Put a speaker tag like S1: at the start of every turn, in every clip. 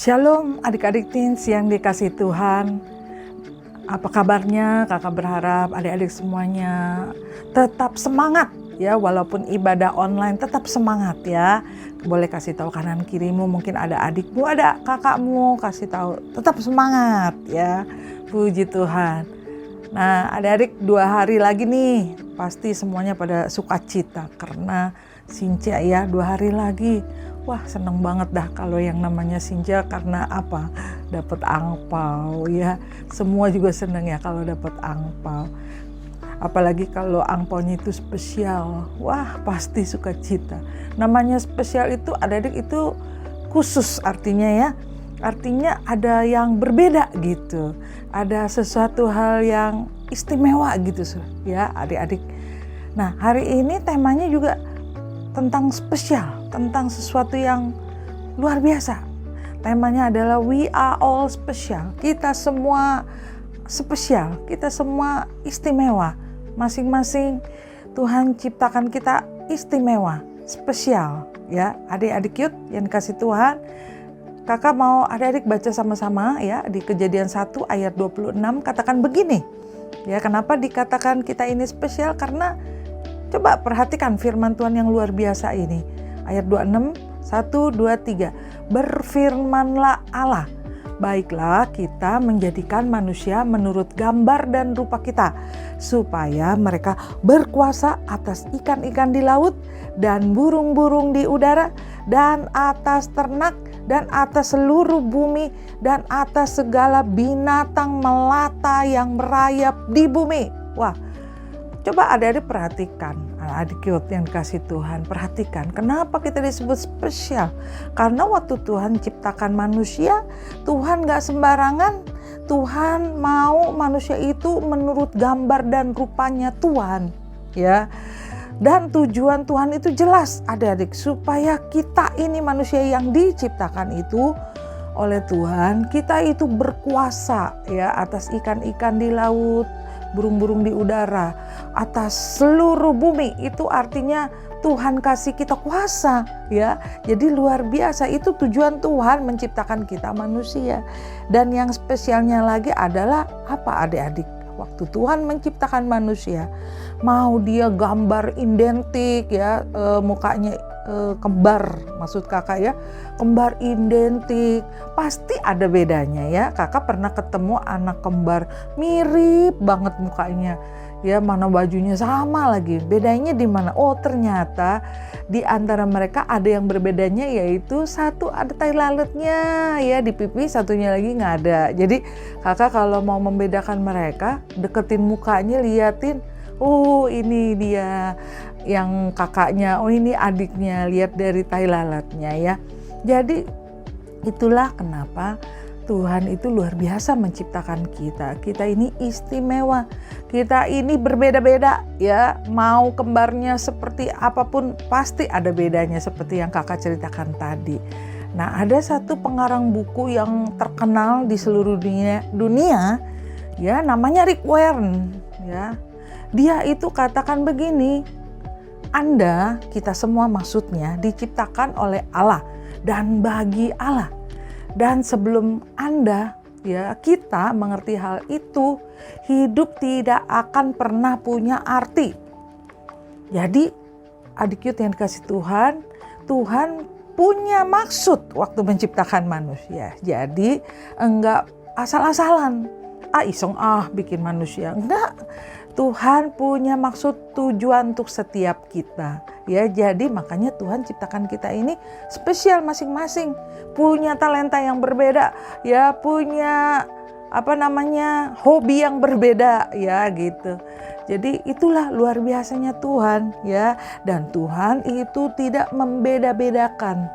S1: Shalom adik-adik teens yang dikasih Tuhan. Apa kabarnya? Kakak berharap adik-adik semuanya tetap semangat ya, walaupun ibadah online tetap semangat ya. Boleh kasih tahu kanan kirimu, mungkin ada adikmu, ada kakakmu, kasih tahu tetap semangat ya. Puji Tuhan. Nah, adik-adik 2 hari lagi nih, pasti semuanya pada sukacita karena Sinja ya 2 hari lagi. Wah, seneng banget dah kalau yang namanya Sinja, karena apa? Dapat angpau ya. Semua juga seneng ya kalau dapat angpau. Apalagi kalau angpaunya itu spesial. Wah, pasti sukacita. Namanya spesial itu adik-adik itu khusus artinya ya. Artinya ada yang berbeda gitu. Ada sesuatu hal yang istimewa gitu ya adik-adik. Nah, hari ini temanya juga tentang spesial, tentang sesuatu yang luar biasa. Temanya adalah we are all special. Kita semua spesial, kita semua istimewa. Masing-masing Tuhan ciptakan kita istimewa, spesial ya. Adik-adik yud yang dikasih Tuhan, kakak mau adik-adik baca sama-sama ya di Kejadian 1 ayat 26, katakan begini. Ya, kenapa dikatakan kita ini spesial? Karena coba perhatikan firman Tuhan yang luar biasa ini. Ayat 26, 1, 2, 3. Berfirmanlah Allah, baiklah kita menjadikan manusia menurut gambar dan rupa kita, supaya mereka berkuasa atas ikan-ikan di laut dan burung-burung di udara dan atas ternak dan atas seluruh bumi dan atas segala binatang melata yang merayap di bumi. Wah, coba adik-adik perhatikan, adik yang dikasih Tuhan, perhatikan kenapa kita disebut spesial. Karena waktu Tuhan ciptakan manusia, Tuhan gak sembarangan. Tuhan mau manusia itu menurut gambar dan rupanya Tuhan ya. Dan tujuan Tuhan itu jelas adik-adik, supaya kita ini manusia yang diciptakan itu oleh Tuhan, kita itu berkuasa ya atas ikan-ikan di laut, burung-burung di udara, atas seluruh bumi. Itu artinya Tuhan kasih kita kuasa ya. Jadi luar biasa, itu tujuan Tuhan menciptakan kita manusia. Dan yang spesialnya lagi adalah apa adik-adik? Waktu Tuhan menciptakan manusia, mau dia gambar identik ya, mukanya kembar, maksud kakak ya, kembar identik, pasti ada bedanya ya. Kakak pernah ketemu anak kembar mirip banget mukanya ya, mana bajunya sama lagi, bedanya di mana? Oh, ternyata di antara mereka ada yang berbedanya, yaitu satu ada tai lalatnya ya di pipi, satunya lagi nggak ada. Jadi kakak kalau mau membedakan mereka, deketin mukanya, liatin, oh ini dia yang kakaknya, oh ini adiknya, lihat dari tai lalatnya ya. Jadi itulah kenapa Tuhan itu luar biasa menciptakan kita. Kita ini istimewa, kita ini berbeda-beda ya. Mau kembarnya seperti apapun pasti ada bedanya, seperti yang kakak ceritakan tadi. Nah, ada satu pengarang buku yang terkenal di seluruh dunia ya, namanya Rick Warren ya. Dia itu katakan begini, Anda, kita semua maksudnya diciptakan oleh Allah dan bagi Allah. Dan sebelum Anda ya, kita mengerti hal itu, hidup tidak akan pernah punya arti. Jadi adik yud yang dikasih Tuhan, Tuhan punya maksud waktu menciptakan manusia. Jadi enggak asal-asalan, iseng bikin manusia. Enggak. Tuhan punya maksud, tujuan untuk setiap kita ya. Jadi makanya Tuhan ciptakan kita ini spesial, masing-masing punya talenta yang berbeda ya, punya hobi yang berbeda ya gitu. Jadi itulah luar biasanya Tuhan ya. Dan Tuhan itu tidak membeda-bedakan,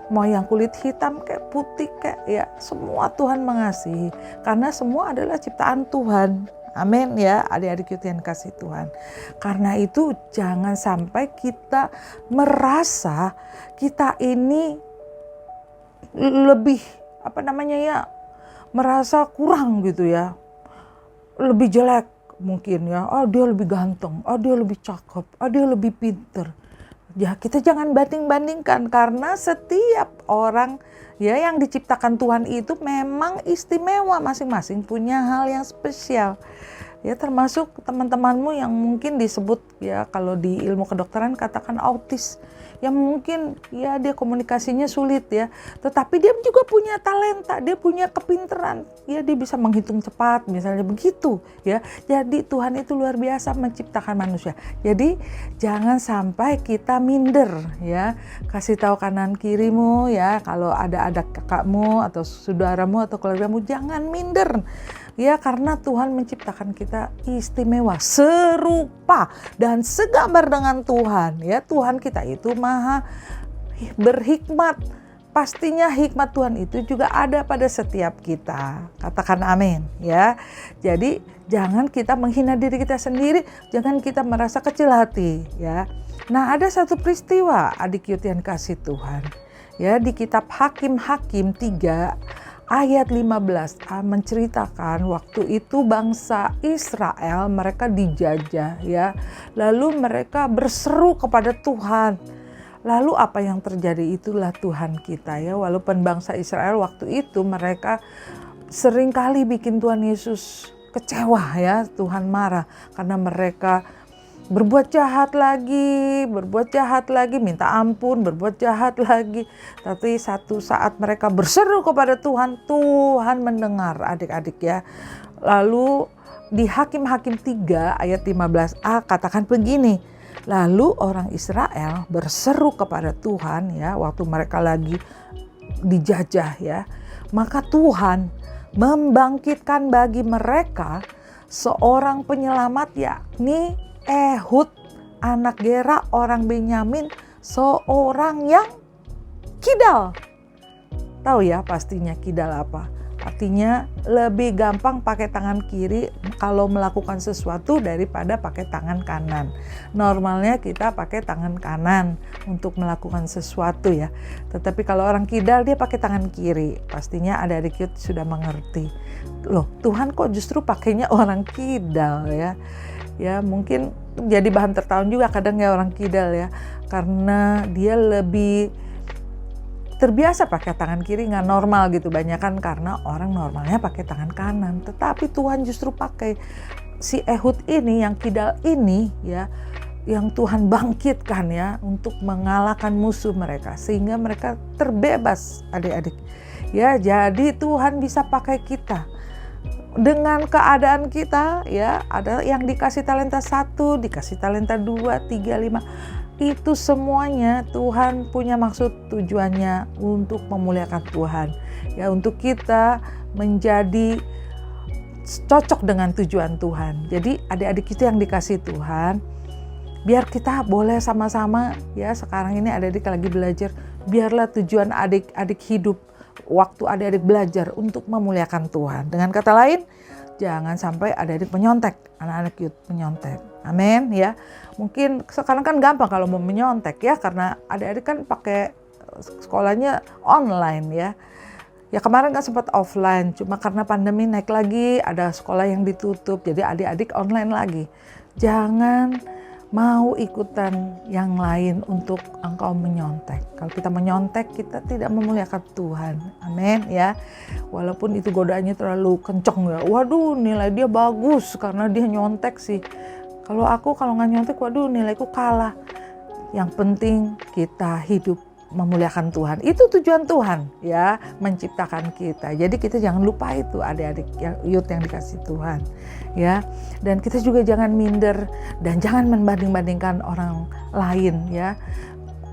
S1: mau yang kulit hitam kayak putih kayak ya, semua Tuhan mengasihi karena semua adalah ciptaan Tuhan. Amin ya, adik-adik yang kasih Tuhan. Karena itu jangan sampai kita merasa kita ini lebih merasa kurang gitu ya, lebih jelek mungkin ya. Oh, dia lebih ganteng, oh dia lebih cakep, oh dia lebih pinter. Ya, kita jangan banding-bandingkan karena setiap orang ya yang diciptakan Tuhan itu memang istimewa, masing-masing punya hal yang spesial. Ya, termasuk teman-temanmu yang mungkin disebut ya kalau di ilmu kedokteran katakan autis, yang mungkin ya dia komunikasinya sulit ya, tetapi dia juga punya talenta, dia punya kepintaran, ya dia bisa menghitung cepat misalnya begitu ya. Jadi Tuhan itu luar biasa menciptakan manusia. Jadi jangan sampai kita minder ya. Kasih tahu kanan kirimu ya, kalau ada kakakmu atau saudaramu atau keluargamu, jangan minder. Ya, karena Tuhan menciptakan kita istimewa, serupa dan segambar dengan Tuhan. Ya, Tuhan kita itu maha berhikmat. Pastinya hikmat Tuhan itu juga ada pada setiap kita. Katakan amin ya. Jadi jangan kita menghina diri kita sendiri, jangan kita merasa kecil hati ya. Nah, ada satu peristiwa adik Yud yang kasih Tuhan. Ya, di kitab Hakim-Hakim 3 ayat 15 menceritakan waktu itu bangsa Israel mereka dijajah ya. Lalu mereka berseru kepada Tuhan. Lalu apa yang terjadi, itulah Tuhan kita ya. Walaupun bangsa Israel waktu itu mereka seringkali bikin Tuhan Yesus kecewa ya. Tuhan marah karena mereka berbuat jahat lagi, minta ampun, berbuat jahat lagi. Tapi satu saat mereka berseru kepada Tuhan, Tuhan mendengar adik-adik ya. Lalu di Hakim-Hakim 3 ayat 15a katakan begini. Lalu orang Israel berseru kepada Tuhan ya, waktu mereka lagi dijajah ya. Maka Tuhan membangkitkan bagi mereka seorang penyelamat, yakni Ehud anak Gera orang Benyamin, seorang yang kidal. Tahu ya pastinya kidal apa? Artinya lebih gampang pakai tangan kiri kalau melakukan sesuatu daripada pakai tangan kanan. Normalnya kita pakai tangan kanan untuk melakukan sesuatu ya. Tetapi kalau orang kidal dia pakai tangan kiri. Pastinya adik-adik sudah mengerti. Loh, Tuhan kok justru pakainya orang kidal ya? Ya mungkin jadi bahan tertawa juga kadang ya orang kidal ya, karena dia lebih terbiasa pakai tangan kiri, nggak normal gitu, banyakan karena orang normalnya pakai tangan kanan. Tetapi Tuhan justru pakai si Ehud ini yang kidal ini ya, yang Tuhan bangkitkan ya untuk mengalahkan musuh mereka sehingga mereka terbebas adik-adik ya. Jadi Tuhan bisa pakai kita dengan keadaan kita ya. Ada yang dikasih talenta 1, dikasih talenta 2, 3, 5. Itu semuanya Tuhan punya maksud, tujuannya untuk memuliakan Tuhan ya, untuk kita menjadi cocok dengan tujuan Tuhan. Jadi adik-adik itu yang dikasih Tuhan, biar kita boleh sama-sama ya. Sekarang ini adik-adik lagi belajar, biarlah tujuan adik-adik hidup waktu adik-adik belajar untuk memuliakan Tuhan. Dengan kata lain, jangan sampai adik-adik menyontek, anak-anak Yud menyontek. Amin ya. Mungkin sekarang kan gampang kalau mau menyontek ya, karena adik-adik kan pakai sekolahnya online ya. Ya kemarin kan sempat offline, cuma karena pandemi naik lagi, ada sekolah yang ditutup, jadi adik-adik online lagi. Jangan mau ikutan yang lain untuk engkau menyontek. Kalau kita menyontek, kita tidak memuliakan Tuhan. Amin ya. Walaupun itu godaannya terlalu kenceng ya. Waduh, nilai dia bagus karena dia nyontek sih. Kalau nggak nyontek, waduh nilaiku kalah. Yang penting kita hidup memuliakan Tuhan. Itu tujuan Tuhan ya, menciptakan kita. Jadi kita jangan lupa itu adik-adik Yud yang dikasih Tuhan ya. Dan kita juga jangan minder dan jangan membanding-bandingkan orang lain ya.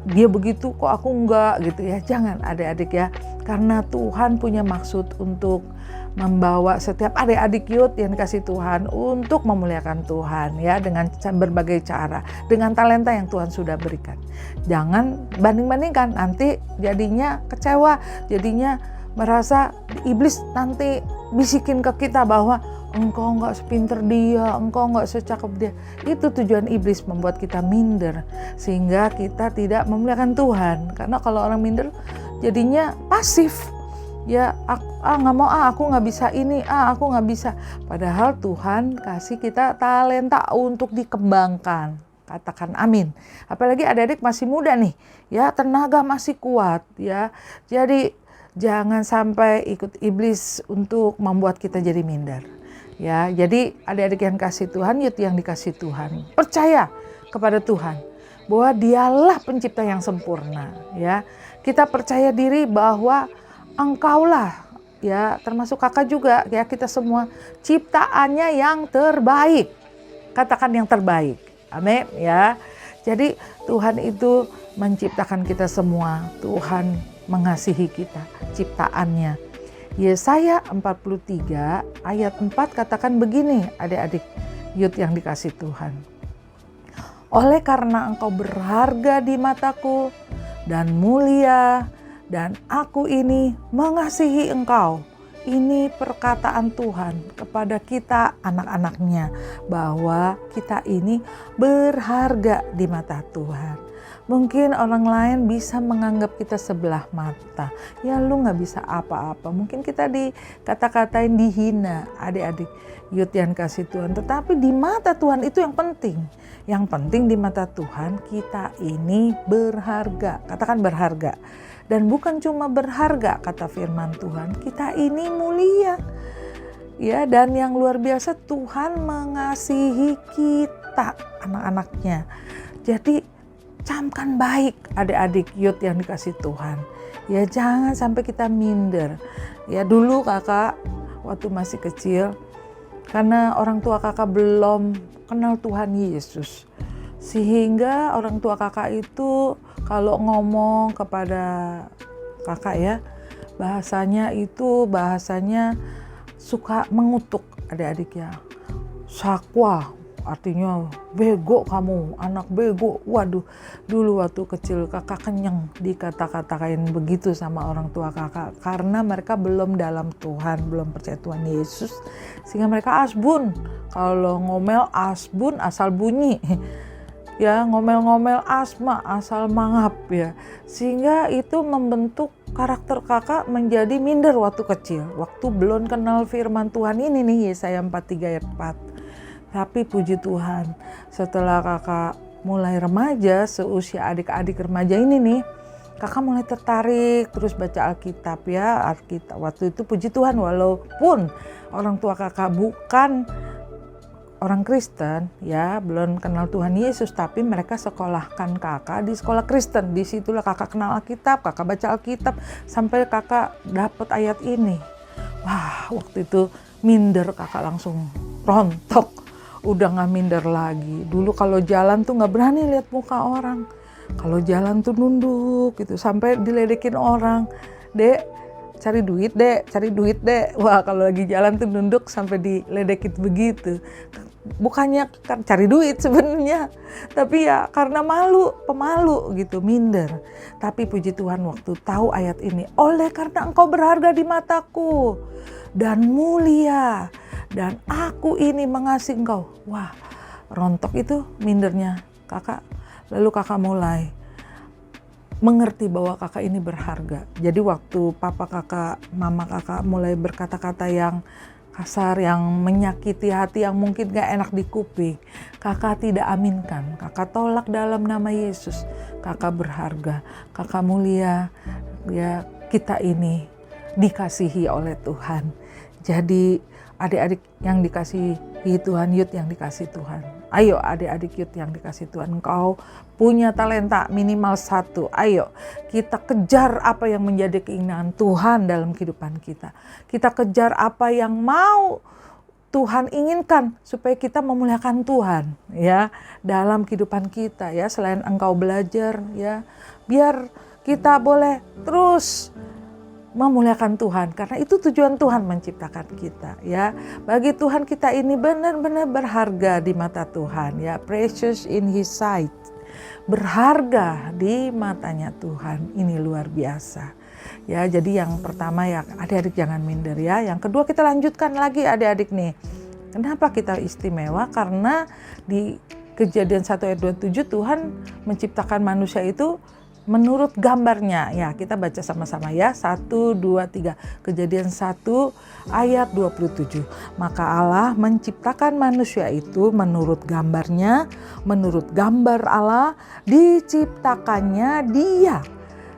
S1: Dia begitu kok aku enggak gitu ya. Jangan adik-adik ya. Karena Tuhan punya maksud untuk membawa setiap adik-adik Yud yang dikasih Tuhan untuk memuliakan Tuhan ya, dengan berbagai cara, dengan talenta yang Tuhan sudah berikan. Jangan banding-bandingkan, nanti jadinya kecewa, jadinya merasa iblis nanti bisikin ke kita bahwa engkau enggak sepinter dia, engkau enggak secakep dia. Itu tujuan iblis, membuat kita minder sehingga kita tidak memuliakan Tuhan. Karena kalau orang minder jadinya pasif. Ya nggak mau, aku nggak bisa ini, aku nggak bisa. Padahal Tuhan kasih kita talenta untuk dikembangkan Katakan amin. Apalagi adik-adik masih muda nih, ya, tenaga masih kuat, ya. Jadi jangan sampai ikut iblis untuk membuat kita jadi minder. Ya, jadi adik-adik yang kasih Tuhan, yut yang dikasih Tuhan, percaya kepada Tuhan bahwa Dialah pencipta yang sempurna, ya. Kita percaya diri bahwa Engkaulah, ya, termasuk kakak juga, ya, kita semua ciptaannya yang terbaik. Katakan yang terbaik. Amin, ya. Jadi Tuhan itu menciptakan kita semua. Tuhan mengasihi kita, ciptaannya. Yesaya 43 ayat 4 katakan begini, adik-adik yut yang dikasih Tuhan. Oleh karena engkau berharga di mataku dan mulia, dan aku ini mengasihi engkau. Ini perkataan Tuhan kepada kita anak-anaknya, bahwa kita ini berharga di mata Tuhan. Mungkin orang lain bisa menganggap kita sebelah mata. Ya, lu gak bisa apa-apa. Mungkin kita dikata-katain, dihina, adik-adik yut yang kasih Tuhan. Tetapi di mata Tuhan itu yang penting. Yang penting di mata Tuhan kita ini berharga. Katakan berharga. Dan bukan cuma berharga, kata firman Tuhan, kita ini mulia. Ya, dan yang luar biasa, Tuhan mengasihi kita, anak-anaknya. Jadi camkan baik adik-adik yut yang dikasih Tuhan. Ya, jangan sampai kita minder. Ya, dulu kakak waktu masih kecil, karena orang tua kakak belum kenal Tuhan Yesus, sehingga orang tua kakak itu kalau ngomong kepada kakak, ya, bahasanya suka mengutuk adik-adik, ya. Sakwa, artinya bego kamu, anak bego. Waduh, dulu waktu kecil kakak kenyang dikata-katain begitu sama orang tua kakak, karena mereka belum dalam Tuhan, belum percaya Tuhan Yesus, sehingga mereka asbun. Kalau ngomel asbun asal bunyi, ya, ngomel-ngomel asma asal mangap, ya, sehingga itu membentuk karakter kakak menjadi minder waktu kecil, waktu belum kenal firman Tuhan ini nih, Yesaya 43 ayat 4. Tapi puji Tuhan, setelah kakak mulai remaja, seusia adik-adik remaja ini nih, kakak mulai tertarik terus baca Alkitab, ya. Alkitab waktu itu puji Tuhan, walaupun orang tua kakak bukan orang Kristen, ya, belum kenal Tuhan Yesus, tapi mereka sekolahkan kakak di sekolah Kristen. Disitulah kakak kenal Alkitab, kakak baca Alkitab, sampai kakak dapat ayat ini. Wah, waktu itu minder, kakak langsung rontok. Udah gak minder lagi. Dulu kalau jalan tuh gak berani lihat muka orang. Kalau jalan tuh nunduk gitu, sampai diledekin orang. Dek, cari duit dek, cari duit dek. Wah, kalau lagi jalan tuh nunduk sampai diledekin begitu. Bukannya cari duit sebenarnya, tapi ya karena malu, pemalu gitu, minder. Tapi puji Tuhan waktu tahu ayat ini, oleh karena engkau berharga di mataku dan mulia, dan aku ini mengasihi engkau. Wah, rontok itu mindernya kakak. Lalu kakak mulai mengerti bahwa kakak ini berharga. Jadi waktu papa kakak, mama kakak mulai berkata-kata yang kasar, yang menyakiti hati, yang mungkin gak enak di kuping, kakak tidak aminkan. Kakak tolak dalam nama Yesus. Kakak berharga, kakak mulia, ya, kita ini dikasihi oleh Tuhan. Jadi adik-adik yang dikasihi Tuhan, yut yang dikasih Tuhan. Ayo adik-adik yut yang dikasih Tuhan, engkau punya talenta minimal 1. Ayo kita kejar apa yang menjadi keinginan Tuhan dalam kehidupan kita. Kita kejar apa yang mau Tuhan inginkan supaya kita memuliakan Tuhan, ya, dalam kehidupan kita, ya. Selain engkau belajar, ya, biar kita boleh terus memuliakan Tuhan, karena itu tujuan Tuhan menciptakan kita, ya. Bagi Tuhan kita ini benar-benar berharga di mata Tuhan, ya, precious in His sight, berharga di matanya Tuhan. Ini luar biasa, ya. Jadi yang pertama, ya, adik-adik jangan minder, ya. Yang kedua, kita lanjutkan lagi adik-adik nih. Kenapa kita istimewa? Karena di Kejadian 1 ayat 27 Tuhan menciptakan manusia itu menurut gambarnya. Ya, kita baca sama-sama ya. 1, 2, 3. Kejadian 1 ayat 27. Maka Allah menciptakan manusia itu menurut gambarnya, menurut gambar Allah diciptakannya dia.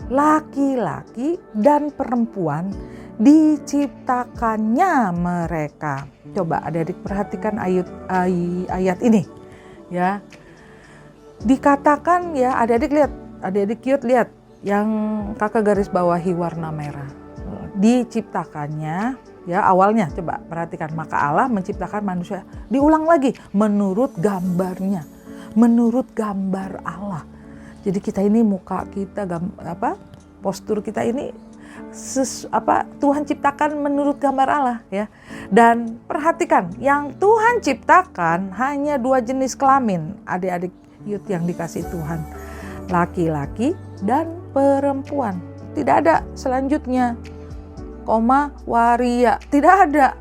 S1: Laki-laki dan perempuan diciptakannya mereka. Coba adik-adik perhatikan ayat ini ya. Dikatakan ya, adik-adik cute lihat yang kakak garis bawahi warna merah. Diciptakannya ya, awalnya coba perhatikan, maka Allah menciptakan manusia. Diulang lagi, menurut gambarnya, menurut gambar Allah. Jadi kita ini muka kita postur kita ini Tuhan ciptakan menurut gambar Allah ya. Dan perhatikan, yang Tuhan ciptakan hanya 2 jenis kelamin, adik-adik youth yang dikasih Tuhan. Laki-laki dan perempuan. Tidak ada selanjutnya koma waria, tidak ada.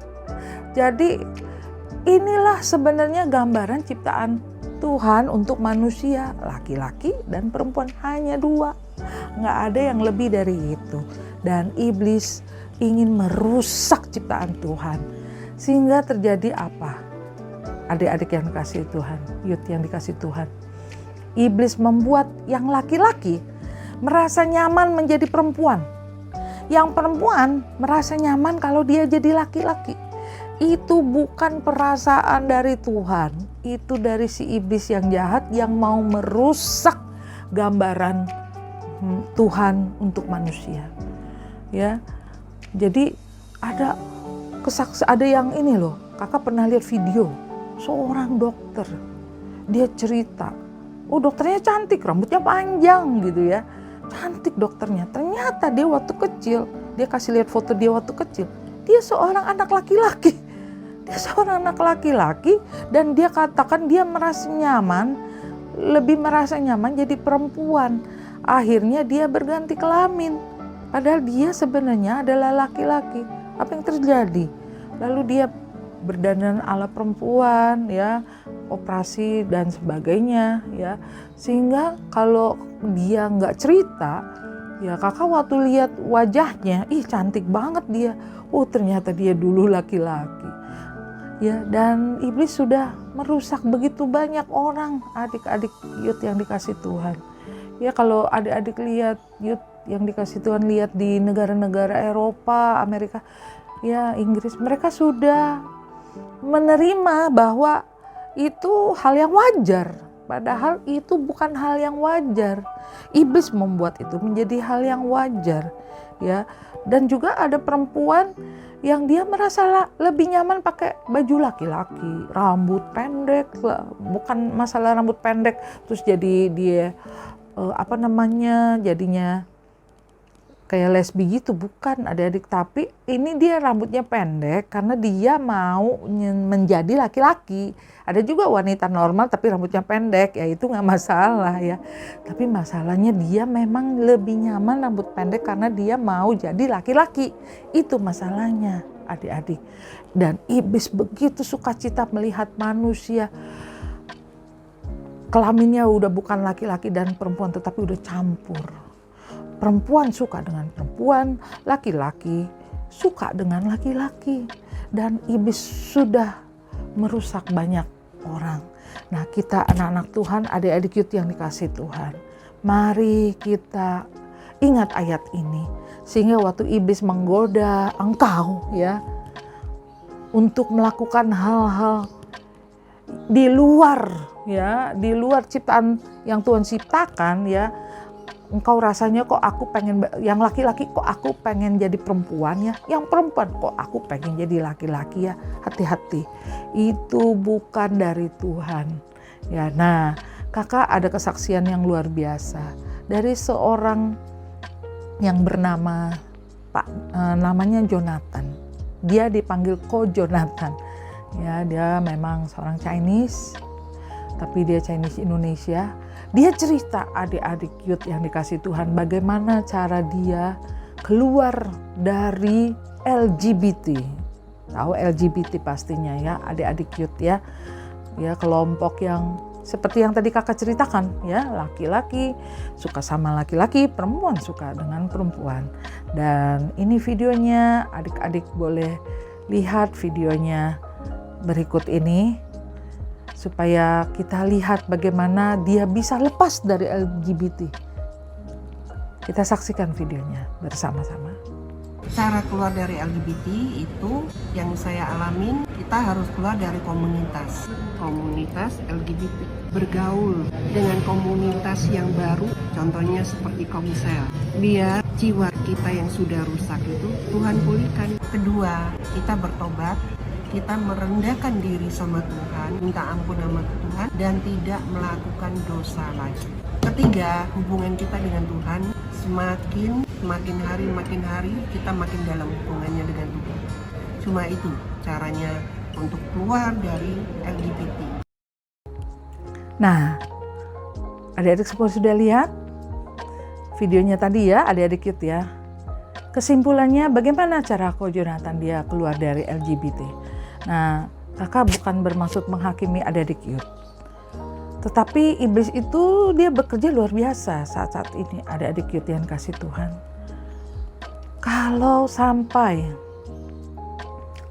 S1: Jadi inilah sebenarnya gambaran ciptaan Tuhan untuk manusia, laki-laki dan perempuan, hanya 2. Nggak ada yang lebih dari itu. Dan iblis ingin merusak ciptaan Tuhan. Sehingga terjadi apa? Adik-adik yang dikasih Tuhan, youth yang dikasih Tuhan. Iblis membuat yang laki-laki merasa nyaman menjadi perempuan. Yang perempuan merasa nyaman kalau dia jadi laki-laki. Itu bukan perasaan dari Tuhan. Itu dari si iblis yang jahat yang mau merusak gambaran Tuhan untuk manusia. Ya. Jadi ada yang ini loh. Kakak pernah lihat video seorang dokter. Dia cerita, oh dokternya cantik, rambutnya panjang gitu ya. Cantik dokternya. Ternyata dia waktu kecil, dia kasih lihat foto dia waktu kecil. Dia seorang anak laki-laki. Dia seorang anak laki-laki dan dia katakan dia merasa nyaman, lebih merasa nyaman jadi perempuan. Akhirnya dia berganti kelamin. Padahal dia sebenarnya adalah laki-laki. Apa yang terjadi? Lalu dia berdandan ala perempuan ya, operasi dan sebagainya ya. Sehingga kalau dia nggak cerita, ya kakak waktu lihat wajahnya, cantik banget dia. Oh ternyata dia dulu laki-laki. Ya, dan iblis sudah merusak begitu banyak orang, adik-adik youth yang dikasih Tuhan. Ya kalau adik-adik lihat youth yang dikasih Tuhan, lihat di negara-negara Eropa, Amerika, ya Inggris, mereka sudah menerima bahwa itu hal yang wajar. Padahal itu bukan hal yang wajar. Iblis membuat itu menjadi hal yang wajar. Ya, dan juga ada perempuan yang dia merasa lebih nyaman pakai baju laki-laki, rambut pendek, bukan masalah rambut pendek terus jadi dia jadinya kayak lesbi gitu, bukan adik-adik, tapi ini dia rambutnya pendek karena dia mau menjadi laki-laki. Ada juga wanita normal tapi rambutnya pendek, ya itu nggak masalah ya. Tapi masalahnya dia memang lebih nyaman rambut pendek karena dia mau jadi laki-laki. Itu masalahnya adik-adik. Dan iblis begitu sukacita melihat manusia kelaminnya udah bukan laki-laki dan perempuan tetapi udah campur. Perempuan suka dengan perempuan, laki-laki suka dengan laki-laki. Dan iblis sudah merusak banyak orang. Nah kita anak-anak Tuhan, adik-adik youth yang dikasih Tuhan, mari kita ingat ayat ini. Sehingga waktu iblis menggoda engkau ya, untuk melakukan hal-hal di luar ciptaan yang Tuhan ciptakan ya, engkau rasanya kok aku pengen yang laki-laki, kok aku pengen jadi perempuan ya, yang perempuan kok aku pengen jadi laki-laki ya. Hati-hati, itu bukan dari Tuhan ya. Nah kakak ada kesaksian yang luar biasa dari seorang yang bernama namanya Jonathan. Dia dipanggil Ko Jonathan ya. Dia memang seorang Chinese tapi dia Chinese Indonesia. Dia cerita adik-adik youth yang dikasih Tuhan bagaimana cara dia keluar dari LGBT. Tahu LGBT pastinya ya adik-adik youth ya. Ya kelompok yang seperti yang tadi kakak ceritakan ya, laki-laki suka sama laki-laki, perempuan suka dengan perempuan. Dan ini videonya, adik-adik boleh lihat videonya berikut ini supaya kita lihat bagaimana dia bisa lepas dari LGBT. Kita saksikan videonya bersama-sama.
S2: Cara keluar dari LGBT itu yang saya alamin, kita harus keluar dari komunitas LGBT, bergaul dengan komunitas yang baru, contohnya seperti Komsel, biar jiwa kita yang sudah rusak itu Tuhan pulihkan. Kedua, kita bertobat, kita merendahkan diri sama Tuhan, minta ampun sama Tuhan, dan tidak melakukan dosa lagi. Ketiga, hubungan kita dengan Tuhan makin hari kita makin dalam hubungannya dengan Tuhan. Cuma itu caranya untuk keluar dari LGBT.
S1: Nah, adik-adik semua sudah lihat videonya tadi ya, adik-adik Youth ya. Kesimpulannya bagaimana cara Ko Jonathan dia keluar dari LGBT? Nah, kakak bukan bermaksud menghakimi adik-adik Youth. Tetapi iblis itu dia bekerja luar biasa saat-saat ini, adik-adik Youth yang kasih Tuhan. Kalau sampai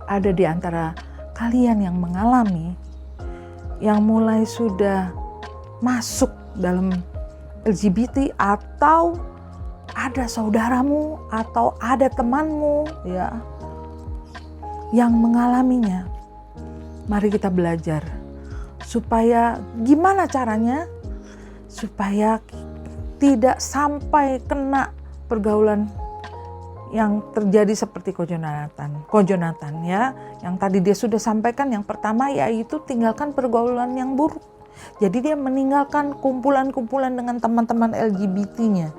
S1: ada di antara kalian yang mengalami, yang mulai sudah masuk dalam LGBT, atau ada saudaramu atau ada temanmu ya yang mengalaminya, mari kita belajar supaya gimana caranya supaya tidak sampai kena pergaulan yang terjadi seperti Ko Jonathan ya, yang tadi dia sudah sampaikan. Yang pertama yaitu tinggalkan pergaulan yang buruk. Jadi dia meninggalkan kumpulan-kumpulan dengan teman-teman LGBT-nya.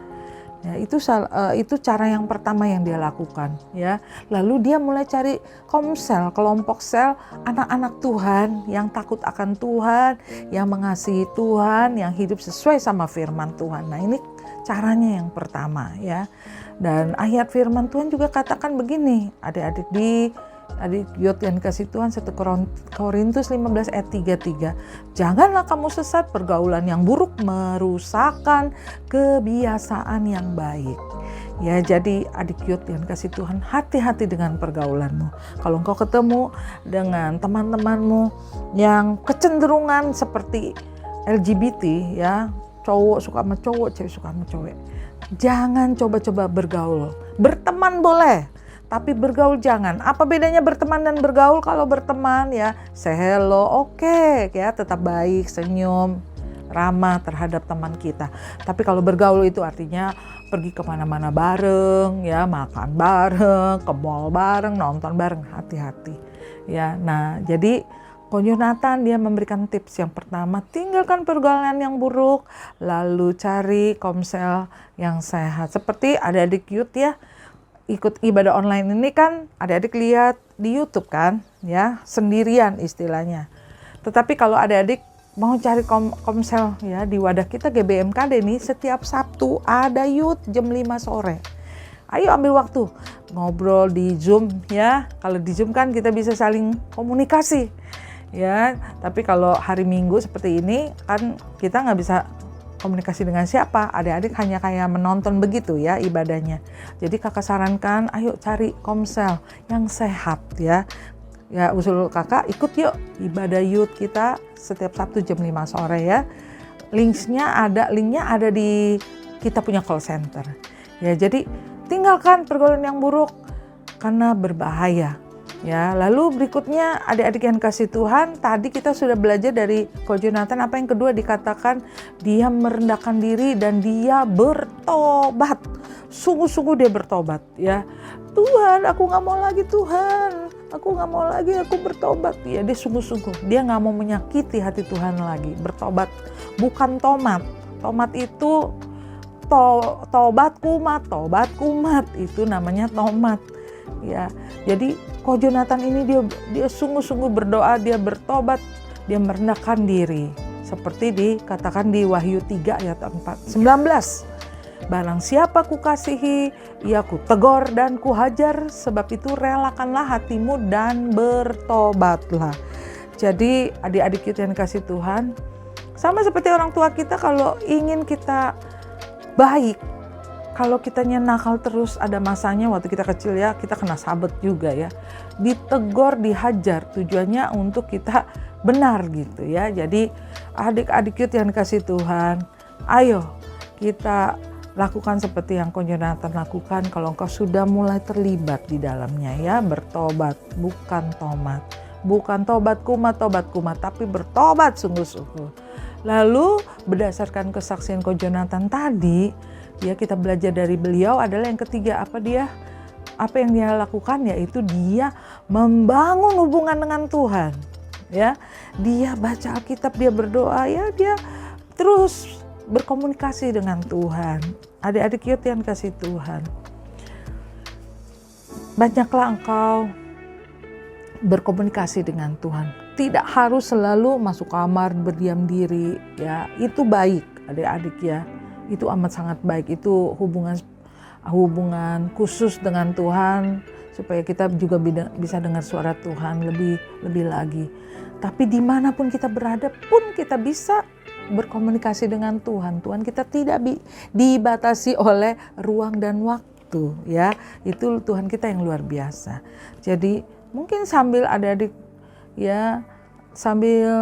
S1: Ya, itu cara yang pertama yang dia lakukan ya. Lalu dia mulai cari komsel, kelompok sel anak-anak Tuhan yang takut akan Tuhan, yang mengasihi Tuhan, yang hidup sesuai sama firman Tuhan. Nah, ini caranya yang pertama ya. Dan ayat firman Tuhan juga katakan begini, adik-adik Youth yang kasih Tuhan, 1 Korintus 15 ayat 33. Janganlah kamu sesat, pergaulan yang buruk merusakkan kebiasaan yang baik. Ya, jadi adik Youth yang kasih Tuhan, hati-hati dengan pergaulanmu. Kalau engkau ketemu dengan teman-temanmu yang kecenderungan seperti LGBT ya, cowok suka sama cowok, cewek suka sama cewek, jangan coba-coba bergaul. Berteman boleh, tapi bergaul jangan. Apa bedanya berteman dan bergaul? Kalau berteman ya say hello, oke, ya tetap baik, senyum, ramah terhadap teman kita. Tapi kalau bergaul itu artinya pergi kemana-mana bareng, ya makan bareng, ke mall bareng, nonton bareng, hati-hati. Ya, nah jadi Ko Jonathan dia memberikan tips yang pertama, tinggalkan pergaulan yang buruk, lalu cari komsel yang sehat. Seperti adik-adik Youth ya, ikut ibadah online ini kan adik-adik lihat di YouTube kan ya, sendirian istilahnya. Tetapi kalau adik-adik mau cari komsel ya, di wadah kita GBMKD nih setiap Sabtu ada Youth jam 5 sore. Ayo ambil waktu ngobrol di Zoom ya. Kalau di Zoom kan kita bisa saling komunikasi ya. Tapi kalau hari Minggu seperti ini kan kita nggak bisa komunikasi dengan siapa, adik-adik hanya kayak menonton begitu ya ibadahnya. Jadi kakak sarankan ayo cari komsel yang sehat ya. Ya usul kakak ikut yuk ibadah Youth kita setiap Sabtu jam 5 sore ya. Linknya ada di kita punya call center. Ya jadi tinggalkan pergaulan yang buruk karena berbahaya. Ya, lalu berikutnya adik-adik yang kasih Tuhan, tadi kita sudah belajar dari Ko Jonathan apa yang kedua dikatakan, dia merendahkan diri dan dia bertobat. Sungguh-sungguh dia bertobat ya. Tuhan, aku gak mau lagi Tuhan. Aku gak mau lagi, aku bertobat. Ya, dia sungguh-sungguh. Dia gak mau menyakiti hati Tuhan lagi. Bertobat. Bukan tomat. Tomat itu tobat kumat. Itu namanya tomat. Ya, jadi Ko Jonathan ini dia sungguh-sungguh berdoa, dia bertobat, dia merendahkan diri. Seperti dikatakan di Wahyu 3 ayat 19. Barang siapa kukasihi, ia kutegor dan kuhajar, sebab itu relakanlah hatimu dan bertobatlah. Jadi adik-adik kita yang kasih Tuhan, Sama seperti orang tua kita, kalau ingin kita baik, kalau kitanya nakal terus, ada masanya waktu kita kecil ya, kita kena sabet juga ya. Ditegur, dihajar, tujuannya untuk kita benar gitu ya. Jadi adik-adik cute yang dikasih Tuhan, ayo kita lakukan seperti yang Jonathan lakukan kalau engkau sudah mulai terlibat di dalamnya ya. Bertobat, bukan tomat. Bukan tobat kumat, tapi bertobat sungguh-sungguh. Lalu berdasarkan kesaksian Jonathan tadi, ya kita belajar dari beliau adalah yang ketiga, apa yang dia lakukan, yaitu dia membangun hubungan dengan Tuhan. Ya, dia baca Alkitab, dia berdoa, ya dia terus berkomunikasi dengan Tuhan. Adik-adik cute yang kasih Tuhan, banyaklah engkau berkomunikasi dengan Tuhan. Tidak harus selalu masuk kamar berdiam diri ya. Itu baik adik-adik ya. Itu amat sangat baik. Itu hubungan khusus dengan Tuhan supaya kita juga bisa dengar suara Tuhan lebih lagi. Tapi dimanapun kita berada pun kita bisa berkomunikasi dengan Tuhan. Tuhan kita tidak dibatasi oleh ruang dan waktu ya. Itu Tuhan kita yang luar biasa. Jadi mungkin sambil adik-adik ya, sambil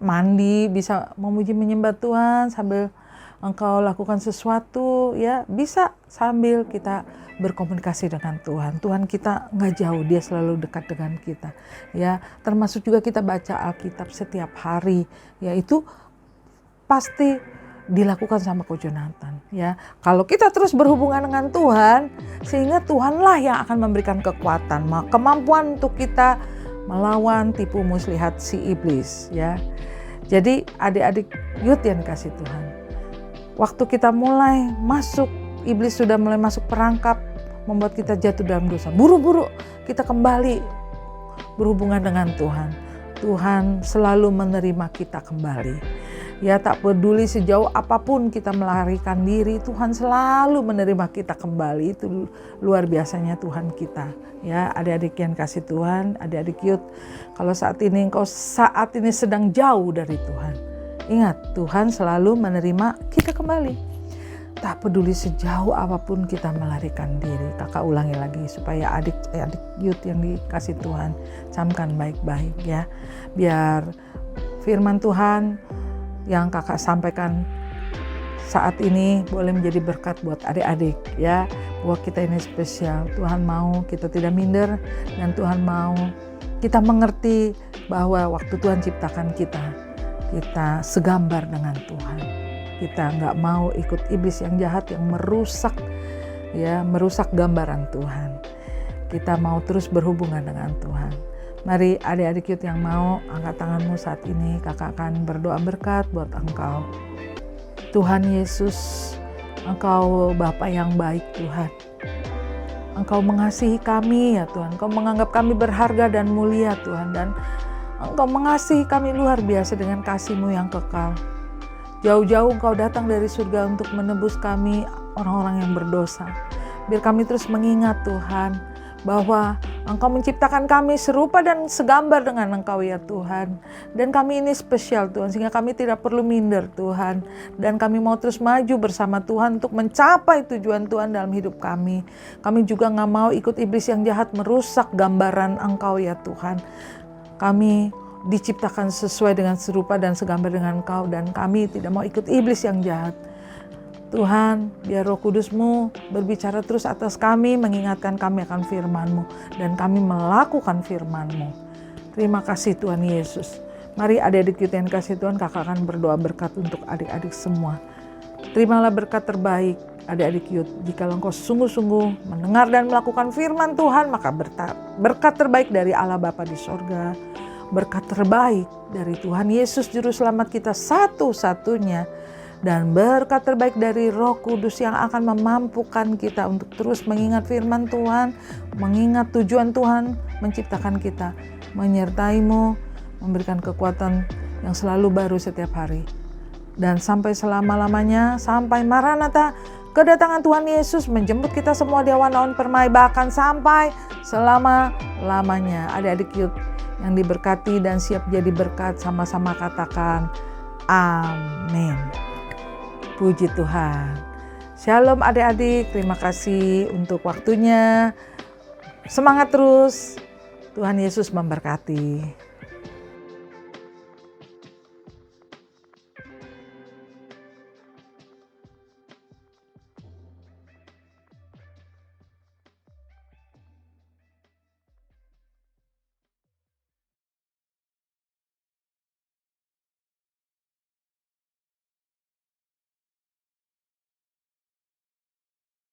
S1: mandi bisa memuji menyembah Tuhan, sambil engkau lakukan sesuatu ya, bisa sambil kita berkomunikasi dengan Tuhan. Tuhan kita nggak jauh, dia selalu dekat dengan kita ya. Termasuk juga kita baca Alkitab setiap hari ya, itu pasti dilakukan sama Jonathan ya. Kalau kita terus berhubungan dengan Tuhan, sehingga Tuhanlah yang akan memberikan kekuatan, kemampuan untuk kita melawan tipu muslihat si iblis ya. Jadi adik-adik youth yang dikasih Tuhan, waktu kita mulai masuk, iblis sudah mulai masuk perangkap membuat kita jatuh dalam dosa, buru-buru kita kembali berhubungan dengan Tuhan. Tuhan selalu menerima kita kembali. Ya, tak peduli sejauh apapun kita melarikan diri, Tuhan selalu menerima kita kembali. Itu luar biasanya Tuhan kita. Ya, adik-adik yang kasih Tuhan, adik-adik youth, kalau saat ini engkau sedang jauh dari Tuhan, ingat Tuhan selalu menerima kita kembali. Tak peduli sejauh apapun kita melarikan diri. Kakak ulangi lagi supaya adik youth yang dikasih Tuhan camkan baik-baik ya. Biar firman Tuhan yang kakak sampaikan saat ini boleh menjadi berkat buat adik-adik ya. Bahwa kita ini spesial. Tuhan mau kita tidak minder, dan Tuhan mau kita mengerti bahwa waktu Tuhan ciptakan kita segambar dengan Tuhan. Kita nggak mau ikut iblis yang jahat yang merusak gambaran Tuhan. Kita mau terus berhubungan dengan Tuhan. Mari adik-adik youth yang mau, angkat tanganmu saat ini. Kakak akan berdoa berkat buat engkau. Tuhan Yesus, Engkau Bapa yang baik Tuhan. Engkau mengasihi kami ya Tuhan. Engkau menganggap kami berharga dan mulia Tuhan. Dan Engkau mengasihi kami luar biasa dengan kasih-Mu yang kekal. Jauh-jauh Engkau datang dari surga untuk menebus kami, orang-orang yang berdosa. Biar kami terus mengingat Tuhan, bahwa Engkau menciptakan kami serupa dan segambar dengan Engkau ya Tuhan. Dan kami ini spesial Tuhan, sehingga kami tidak perlu minder Tuhan. Dan kami mau terus maju bersama Tuhan untuk mencapai tujuan Tuhan dalam hidup kami. Kami juga gak mau ikut iblis yang jahat merusak gambaran Engkau ya Tuhan. Kami diciptakan sesuai dengan serupa dan segambar dengan Engkau, dan kami tidak mau ikut iblis yang jahat. Tuhan, biar Roh Kudus-Mu berbicara terus atas kami, mengingatkan kami akan firman-Mu, dan kami melakukan firman-Mu. Terima kasih Tuhan Yesus. Mari adik-adik kita yang kasih Tuhan, kakak akan berdoa berkat untuk adik-adik semua. Terimalah berkat terbaik adik-adik youth. Jika engkau sungguh-sungguh mendengar dan melakukan firman Tuhan, maka berkat terbaik dari Allah Bapa di sorga, berkat terbaik dari Tuhan Yesus Juru Selamat kita satu-satunya, dan berkat terbaik dari Roh Kudus yang akan memampukan kita untuk terus mengingat firman Tuhan, mengingat tujuan Tuhan menciptakan kita, menyertai-Mu, memberikan kekuatan yang selalu baru setiap hari. Dan sampai selama-lamanya, sampai Maranatha, kedatangan Tuhan Yesus menjemput kita semua di awan-awan permai, bahkan sampai selama-lamanya. Adik-adik youth yang diberkati dan siap jadi berkat, sama-sama katakan amin. Puji Tuhan. Shalom adik-adik, terima kasih untuk waktunya. Semangat terus, Tuhan Yesus memberkati.